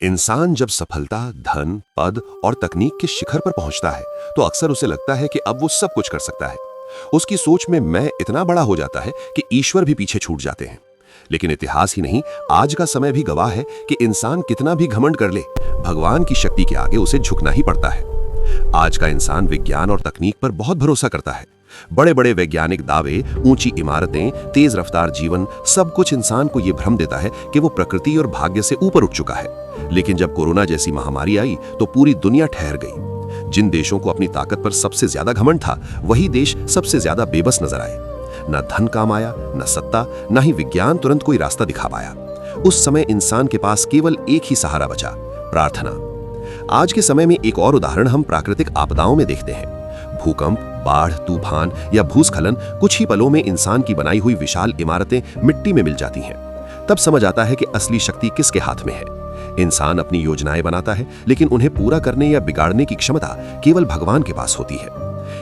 इंसान जब सफलता, धन, पद और तकनीक के शिखर पर पहुंचता है तो अक्सर उसे लगता है कि अब वो सब कुछ कर सकता है। उसकी सोच में मैं इतना बड़ा हो जाता है कि ईश्वर भी पीछे छूट जाते हैं। लेकिन इतिहास ही नहीं, आज का समय भी गवाह है कि इंसान कितना भी घमंड कर ले, भगवान की शक्ति के आगे उसे झुकना ही पड़ता है। आज का इंसान विज्ञान और तकनीक पर बहुत भरोसा करता है। बड़े बड़े वैज्ञानिक दावे, ऊंची इमारतें, तेज रफ्तार जीवन, सब कुछ इंसान को यह भ्रम देता है कि वो प्रकृति और भाग्य से ऊपर उठ चुका है। लेकिन जब कोरोना जैसी महामारी आई तो पूरी दुनिया ठहर गई। जिन देशों को अपनी ताकत पर सबसे ज्यादा घमंड था, वही देश सबसे ज्यादा बेबस नजर आए। न धन काम आया, न सत्ता, न ही विज्ञान तुरंत कोई रास्ता दिखा पाया। उस समय इंसान के पास केवल एक ही सहारा बचा, प्रार्थना। आज के समय में एक और उदाहरण हम प्राकृतिक आपदाओं में देखते हैं। भूकंप, बाढ़, तूफान या भूस्खलन, कुछ ही पलों में इंसान की बनाई हुई विशाल इमारतें मिट्टी में मिल जाती हैं। तब समझ आता है कि असली शक्ति किसके हाथ में है। इंसान अपनी योजनाएं बनाता है, लेकिन उन्हें पूरा करने या बिगाड़ने की क्षमता केवल भगवान के पास होती है।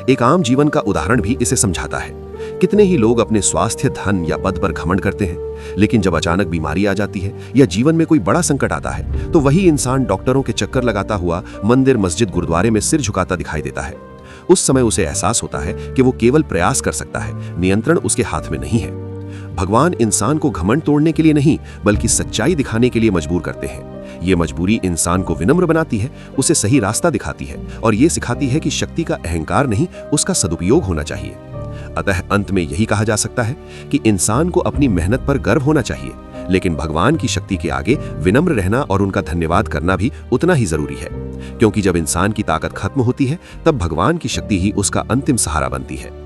एक आम जीवन का उदाहरण भी इसे समझाता है। कितने ही लोग अपने स्वास्थ्य, धन या पद पर घमंड करते हैं, लेकिन जब अचानक बीमारी आ जाती है या जीवन में कोई बड़ा संकट आता है तो वही इंसान डॉक्टरों के चक्कर लगाता हुआ मंदिर, मस्जिद, गुरुद्वारे में सिर झुकाता दिखाई देता है। उस समय उसे एहसास होता है कि वो केवल प्रयास कर सकता है, नियंत्रण उसके हाथ में नहीं है। भगवान इंसान को घमंड तोड़ने के लिए नहीं, बल्कि सच्चाई दिखाने के लिए मजबूर करते हैं। ये मजबूरी इंसान को विनम्र बनाती है, उसे सही रास्ता दिखाती है और ये सिखाती है कि शक्ति का अहंकार नहीं, उसका सदुपयोग होना चाहिए। अतः अंत में यही कहा जा सकता है कि इंसान को अपनी मेहनत पर गर्व होना चाहिए, लेकिन भगवान की शक्ति के आगे विनम्र रहना और उनका धन्यवाद करना भी उतना ही जरूरी है। क्योंकि जब इंसान की ताकत खत्म होती है, तब भगवान की शक्ति ही उसका अंतिम सहारा बनती है।